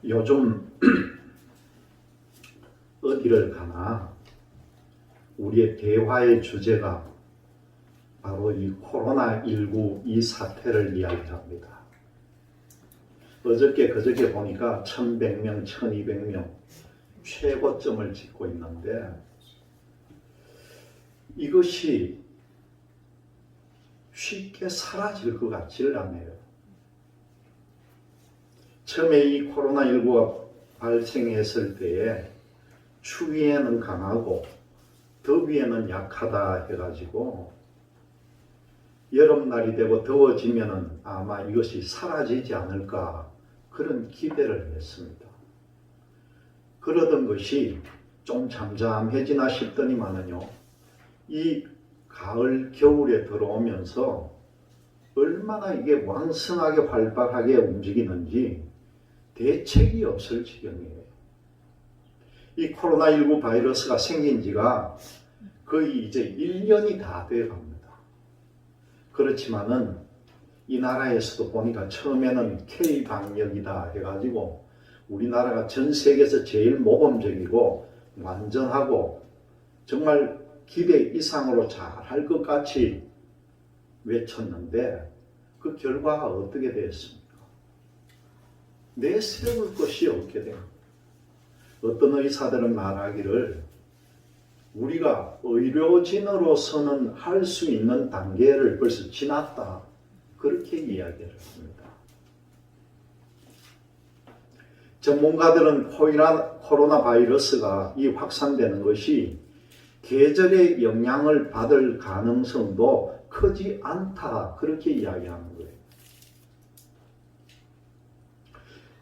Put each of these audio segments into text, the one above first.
요즘 어디를 가나 우리의 대화의 주제가 바로 이 코로나19 이 사태를 이야기합니다. 어저께 그저께 보니까 1100명, 1200명 최고점을 찍고 있는데 이것이 쉽게 사라질 것 같지를 않네요. 처음에 이 코로나19가 발생했을 때에 추위에는 강하고 더위에는 약하다 해가지고 여름날이 되고 더워지면은 아마 이것이 사라지지 않을까 그런 기대를 했습니다. 그러던 것이 좀 잠잠해지나 싶더니만은요, 이 가을 겨울에 들어오면서 얼마나 이게 왕성하게 활발하게 움직이는지 대책이 없을 지경이에요. 이 코로나19 바이러스가 생긴 지가 거의 이제 1년이 다 돼 갑니다. 그렇지만은 이 나라에서도 보니까 처음에는 K방역이다 해가지고 우리나라가 전 세계에서 제일 모범적이고 완전하고 정말 기대 이상으로 잘할 것 같이 외쳤는데 그 결과가 어떻게 되었습니까? 내세울 것이 없게 됩니다. 어떤 의사들은 말하기를 우리가 의료진으로서는 할 수 있는 단계를 벌써 지났다. 그렇게 이야기를 합니다. 전문가들은 코로나 바이러스가 이 확산되는 것이 계절의 영향을 받을 가능성도 크지 않다. 그렇게 이야기하는 거예요.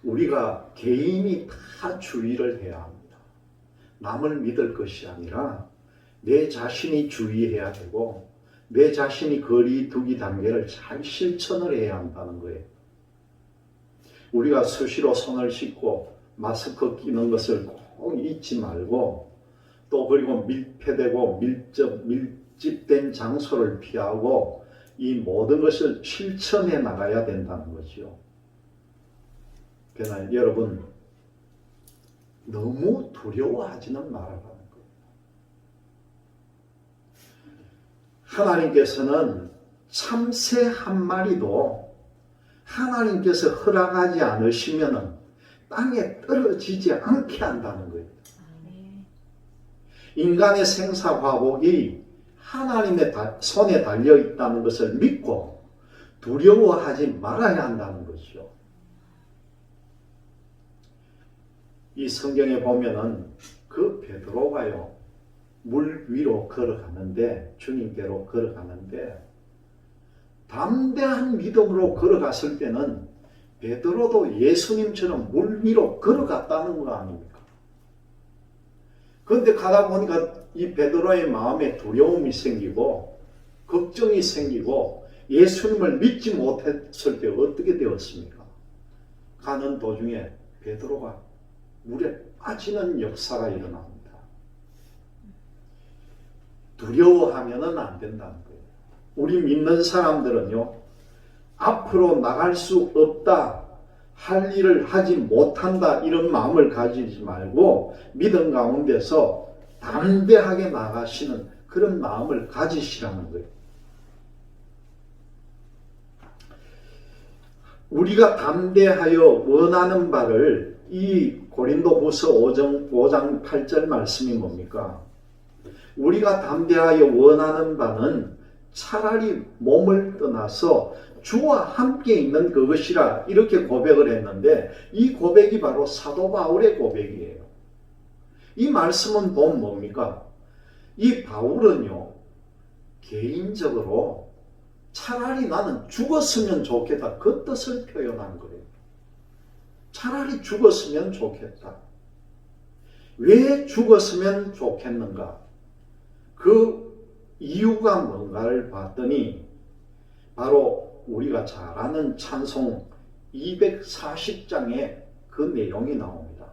우리가 개인이 다 주의를 해야 합니다. 남을 믿을 것이 아니라 내 자신이 주의해야 되고 내 자신이 거리 두기 단계를 잘 실천을 해야 한다는 거예요. 우리가 수시로 손을 씻고 마스크 끼는 것을 꼭 잊지 말고 또 그리고 밀폐되고 밀집된 장소를 피하고 이 모든 것을 실천해 나가야 된다는 거죠. 그러나 여러분 너무 두려워하지는 말아라는 거예요. 하나님께서는 참새 한 마리도 하나님께서 허락하지 않으시면 땅에 떨어지지 않게 한다는 거예요. 인간의 생사화복이 하나님의 손에 달려 있다는 것을 믿고 두려워하지 말아야 한다는 것이죠. 이 성경에 보면은 그 베드로가요, 물 위로 걸어가는데, 주님께로 걸어가는데 담대한 믿음으로 걸어갔을 때는 베드로도 예수님처럼 물 위로 걸어갔다는 거 아닙니까? 그런데 가다 보니까 이 베드로의 마음에 두려움이 생기고 걱정이 생기고 예수님을 믿지 못했을 때 어떻게 되었습니까? 가는 도중에 베드로가 물에 빠지는 역사가 일어납니다. 두려워하면은 안 된다는 거예요. 우리 믿는 사람들은요, 앞으로 나갈 수 없다, 할 일을 하지 못한다, 이런 마음을 가지지 말고 믿음 가운데서 담대하게 나가시는 그런 마음을 가지시라는 거예요. 우리가 담대하여 원하는 바를 이 고린도후서 5장 8절 말씀이 뭡니까? 우리가 담대하여 원하는 바는 차라리 몸을 떠나서 주와 함께 있는 그것이라 이렇게 고백을 했는데 이 고백이 바로 사도 바울의 고백이에요. 이 말씀은 보면 뭡니까? 이 바울은요, 개인적으로 차라리 나는 죽었으면 좋겠다, 그 뜻을 표현한 거예요. 차라리 죽었으면 좋겠다. 왜 죽었으면 좋겠는가? 그 이유가 뭔가를 봤더니 바로 우리가 잘 아는 찬송 240장에 그 내용이 나옵니다.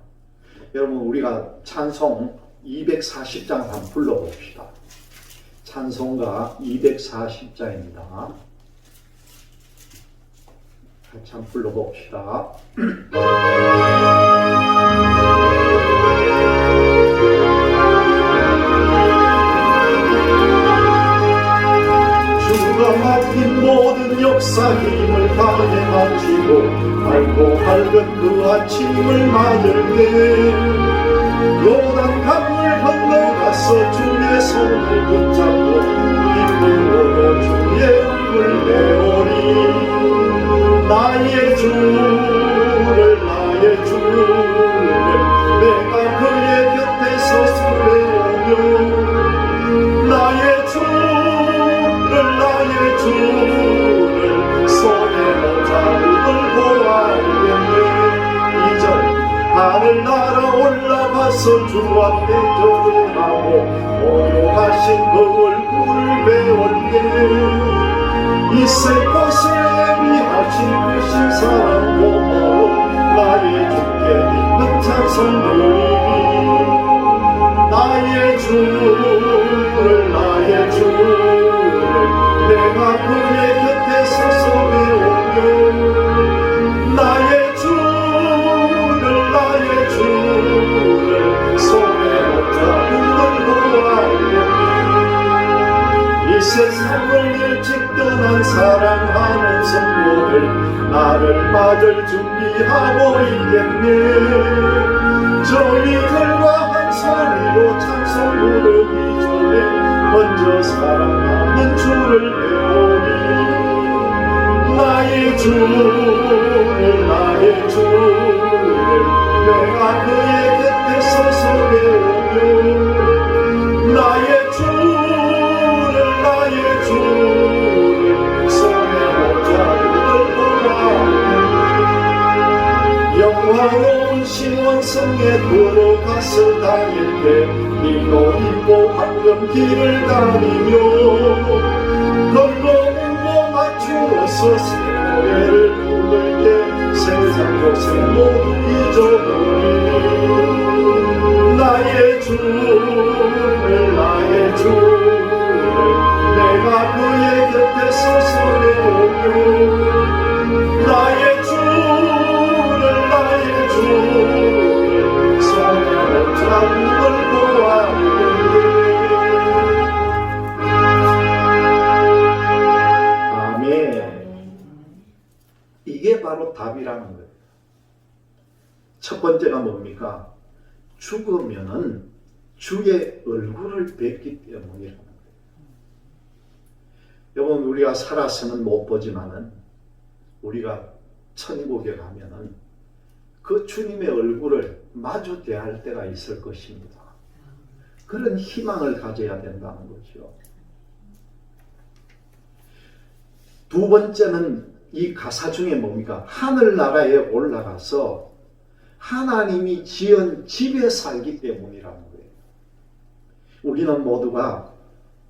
여러분, 우리가 찬송 240장 한번 불러봅시다. 찬송가 240장입니다. 같이 한번 불러봅시다. 주가 맡긴 모든 역사 힘을 다해 마치고 밝고 밝은 그 아침을 맞을 때 요단 강을 건너가서 주의 손을 붙잡고 기쁨으로 주의 얼굴 내오리. 나의 주를 내가 그의 곁에 서술해오며 나의 주를 손에 잡음을 보아오겠네. 2절 하늘 날아 올라가서 주 앞에 절하고 오묘하신 그 얼굴을 배울게. 있을 것을 예비하신 그 신사랑 고마워 나의 주께 믿는 찬송 드리리. 나의 주를 내가 그의 곁에 서서 배우며 나의 주를 손에 잡음을 보아오겠네. 이 세상을 일찍 떠난 사랑하는 성도들 나를 맞을 준비하고 있겠네. 저희들과 한 소리로 찬송 부르기 전에 먼저 사랑하는 주를 배우리. 나의 주를 내가 그의 곁에 서서 배우며 나의 주를 손에 잡음을 보아오겠네. 영화로운 시온성에 들어가서 다닐 때 이도 입고 황금 길을 다니며 걸로 맞추어서 새 노래를 부를 때 세상 고생 모두 잊어버리니. 나의 주를 내가 그의 곁에 서서 배우며 나의 주를 손에 잡음을 보아오겠네. 아멘. 이게 바로 답이라는 거예요. 첫 번째가 뭡니까? 죽으면은 주의 얼굴을 뵙기 때문이라는 거예요. 여러분, 우리가 살아서는 못 보지만은 우리가 천국에 가면은 그 주님의 얼굴을 마주 대할 때가 있을 것입니다. 그런 희망을 가져야 된다는 거죠. 두 번째는 이 가사 중에 뭡니까? 하늘나라에 올라가서 하나님이 지은 집에 살기 때문이라는 거예요. 우리는 모두가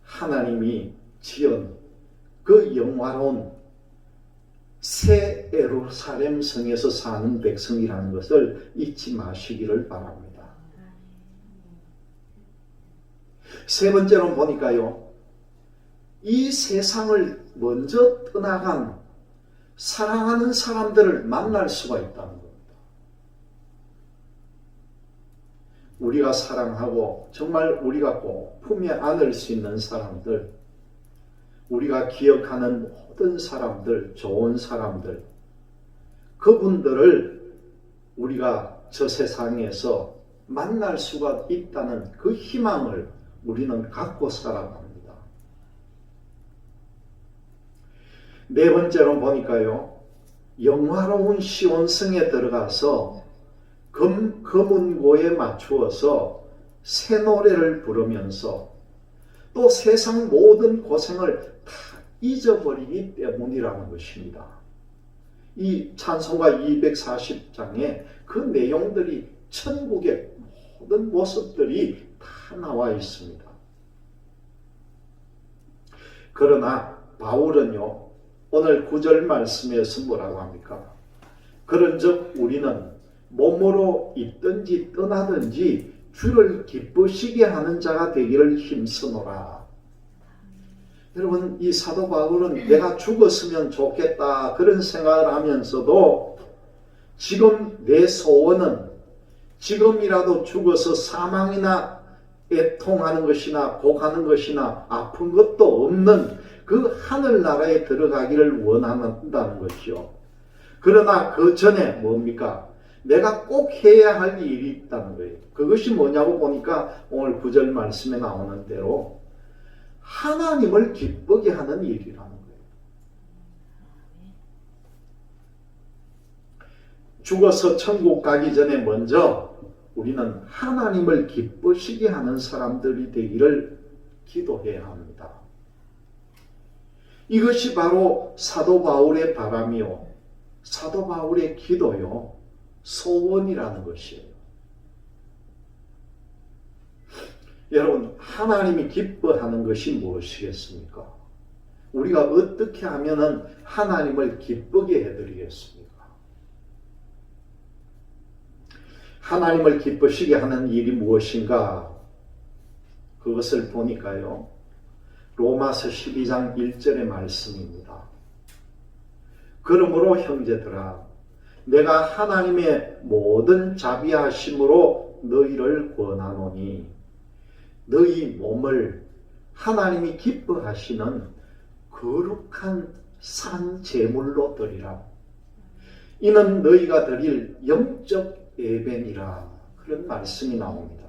하나님이 지은 그 영화로운 새 예루살렘 성에서 사는 백성이라는 것을 잊지 마시기를 바랍니다. 세 번째로 보니까요, 이 세상을 먼저 떠나간 사랑하는 사람들을 만날 수가 있다는 겁니다. 우리가 사랑하고 정말 우리가 꼭 품에 안을 수 있는 사람들, 우리가 기억하는 모든 사람들, 좋은 사람들, 그분들을 우리가 저 세상에서 만날 수가 있다는 그 희망을 우리는 갖고 살아갑니다. 네 번째로 보니까요, 영화로운 시온성에 들어가서 금은고에 맞추어서 새 노래를 부르면서 또 세상 모든 고생을 다 잊어버리기 때문이라는 것입니다. 이 찬송가 240장에 그 내용들이 천국의 모든 모습들이 다 나와 있습니다. 그러나 바울은요, 오늘 9절 말씀에서 뭐라고 합니까? 그런즉 우리는 몸으로 있든지 떠나든지 주를 기쁘시게 하는 자가 되기를 힘쓰노라. 여러분, 이 사도 바울은 내가 죽었으면 좋겠다 그런 생각을 하면서도 지금 내 소원은 지금이라도 죽어서 사망이나 애통하는 것이나 고가는 것이나 아픈 것도 없는 그 하늘나라에 들어가기를 원한다는 것이요. 그러나 그 전에 뭡니까? 내가 꼭 해야 할 일이 있다는 거예요. 그것이 뭐냐고 보니까 오늘 9절 말씀에 나오는 대로 하나님을 기쁘게 하는 일이라는 거예요. 죽어서 천국 가기 전에 먼저 우리는 하나님을 기쁘시게 하는 사람들이 되기를 기도해야 합니다. 이것이 바로 사도 바울의 바람이요, 사도 바울의 기도요, 소원이라는 것이에요. 여러분, 하나님이 기뻐하는 것이 무엇이겠습니까? 우리가 어떻게 하면 하나님을 기쁘게 해드리겠습니까? 하나님을 기쁘시게 하는 일이 무엇인가? 그것을 보니까요, 로마서 12장 1절의 말씀입니다. 그러므로 형제들아, 내가 하나님의 모든 자비하심으로 너희를 권하노니 너희 몸을 하나님이 기뻐하시는 거룩한 산 제물로 드리라. 이는 너희가 드릴 영적 예배니라. 그런 말씀이 나옵니다.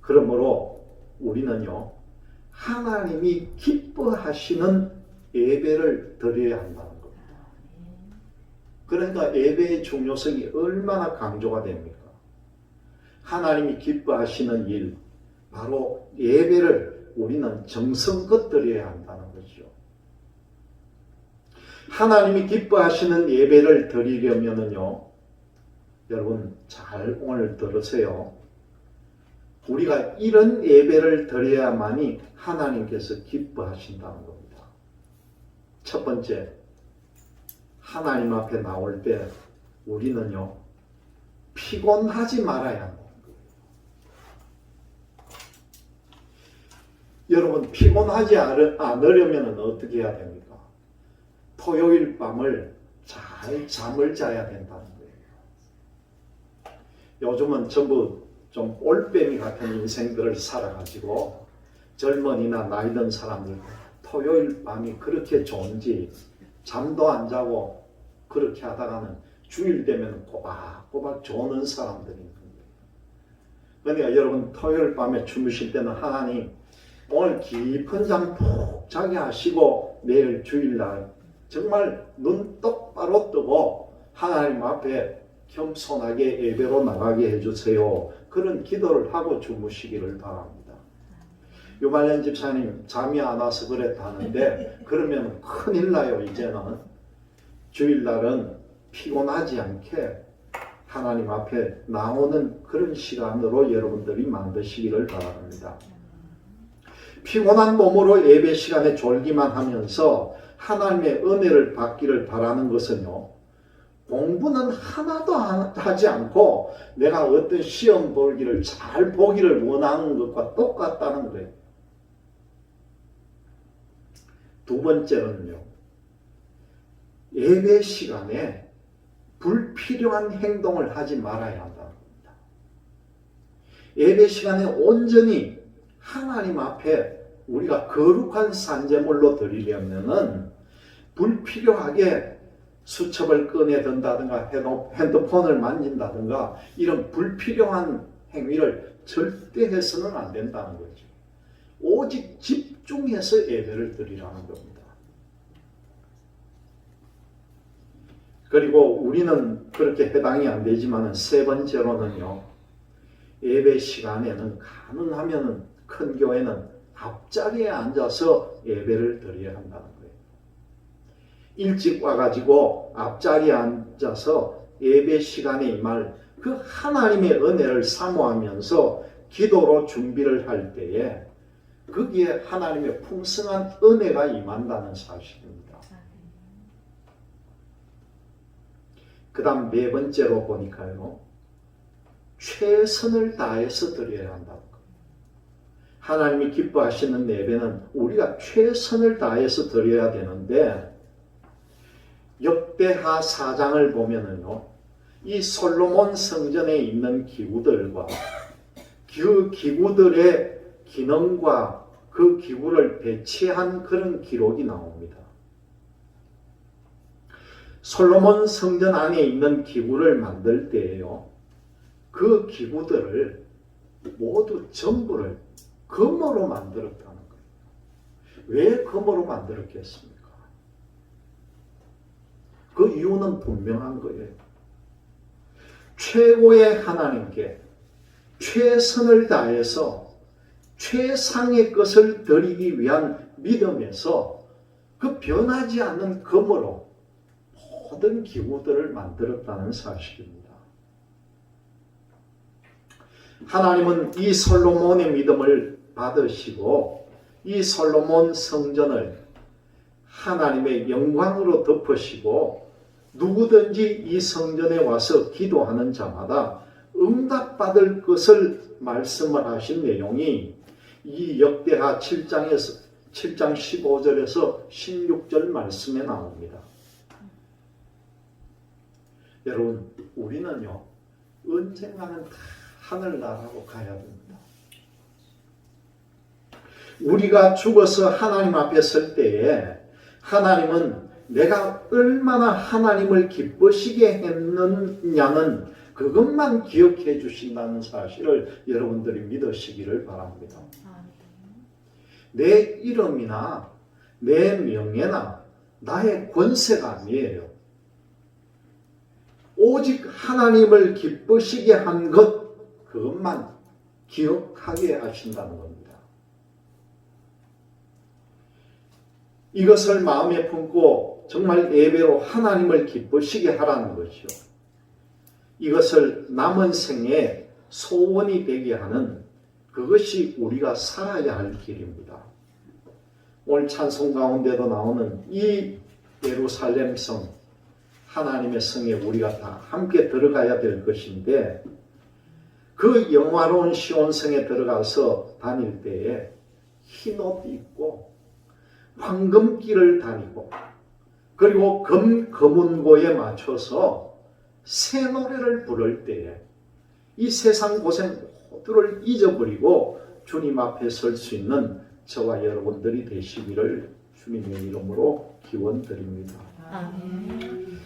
그러므로 우리는요, 하나님이 기뻐하시는 예배를 드려야 한다는 겁니다. 그러니까 예배의 중요성이 얼마나 강조가 됩니까? 하나님이 기뻐하시는 일, 바로 예배를 우리는 정성껏 드려야 한다는 거죠. 하나님이 기뻐하시는 예배를 드리려면요, 여러분 잘 오늘 들으세요. 우리가 이런 예배를 드려야만이 하나님께서 기뻐하신다는 겁니다. 첫 번째, 하나님 앞에 나올 때 우리는요, 피곤하지 말아야 한다는 거예요. 여러분, 피곤하지 않으려면 어떻게 해야 됩니까? 토요일 밤을 잘 잠을 자야 된다는 거예요. 요즘은 전부 좀 올빼미 같은 인생들을 살아가지고 젊은이나 나이 든 사람들 토요일 밤이 그렇게 좋은지 잠도 안 자고 그렇게 하다가는 주일 되면 꼬박꼬박 조는 사람들이 있는 거예요. 그러니까 여러분, 토요일 밤에 주무실 때는 하나님 오늘 깊은 잠 푹 자게 하시고 내일 주일날 정말 눈 똑바로 뜨고 하나님 앞에 겸손하게 예배로 나가게 해주세요. 그런 기도를 하고 주무시기를 바랍니다. 유말년 집사님 잠이 안 와서 그랬다는데 그러면 큰일 나요. 이제는 주일날은 피곤하지 않게 하나님 앞에 나오는 그런 시간으로 여러분들이 만드시기를 바랍니다. 피곤한 몸으로 예배 시간에 졸기만 하면서 하나님의 은혜를 받기를 바라는 것은요, 공부는 하나도 하지 않고 내가 어떤 시험 보기를 잘 보기를 원하는 것과 똑같다는 거예요. 두 번째는요, 예배 시간에 불필요한 행동을 하지 말아야 한다는 겁니다. 예배 시간에 온전히 하나님 앞에 우리가 거룩한 산제물로 드리려면은 불필요하게 수첩을 꺼내 든다든가 핸드폰을 만진다든가 이런 불필요한 행위를 절대 해서는 안 된다는 거죠. 오직 집중해서 예배를 드리라는 겁니다. 그리고 우리는 그렇게 해당이 안 되지만 세 번째로는요, 예배 시간에는 가능하면 큰 교회는 앞자리에 앉아서 예배를 드려야 한다는 거예요. 일찍 와가지고 앞자리에 앉아서 예배 시간에 임할 그 하나님의 은혜를 사모하면서 기도로 준비를 할 때에 거기에 하나님의 풍성한 은혜가 임한다는 사실입니다. 그 다음 네 번째로 보니까요, 최선을 다해서 드려야 한다는 거예요. 하나님이 기뻐하시는 예배는 우리가 최선을 다해서 드려야 되는데, 역대하 4장을 보면은요, 이 솔로몬 성전에 있는 기구들과 그 기구들의 기능과 그 기구를 배치한 그런 기록이 나옵니다. 솔로몬 성전 안에 있는 기구를 만들 때에요, 그 기구들을 모두 전부를 금으로 만들었다는 거예요. 왜 금으로 만들었겠습니까? 그 이유는 분명한 거예요. 최고의 하나님께 최선을 다해서 최상의 것을 드리기 위한 믿음에서 그 변하지 않는 금으로 모든 기구들을 만들었다는 사실입니다. 하나님은 이 솔로몬의 믿음을 받으시고 이 솔로몬 성전을 하나님의 영광으로 덮으시고 누구든지 이 성전에 와서 기도하는 자마다 응답받을 것을 말씀을 하신 내용이 이 역대하 7장 15절에서 16절 말씀에 나옵니다. 여러분, 우리는요, 언젠가는 다 하늘나라로 가야 됩니다. 우리가 죽어서 하나님 앞에 설 때에 하나님은 내가 얼마나 하나님을 기쁘시게 했느냐는 그것만 기억해 주신다는 사실을 여러분들이 믿으시기를 바랍니다. 내 이름이나 내 명예나 나의 권세가 아니에요. 오직 하나님을 기쁘시게 한 것, 그것만 기억하게 하신다는 겁니다. 이것을 마음에 품고 정말 예배로 하나님을 기쁘시게 하라는 것이요. 이것을 남은 생에 소원이 되게 하는 그것이 우리가 살아야 할 길입니다. 오늘 찬송 가운데도 나오는 이 예루살렘 성, 하나님의 성에 우리가 다 함께 들어가야 될 것인데, 그 영화로운 시온성에 들어가서 다닐 때에 흰 옷 입고 황금길을 다니고 그리고 검은고에 맞춰서 새 노래를 부를 때에 이 세상 고생 모두를 잊어버리고 주님 앞에 설 수 있는 저와 여러분들이 되시기를 주님의 이름으로 기원드립니다. 아멘.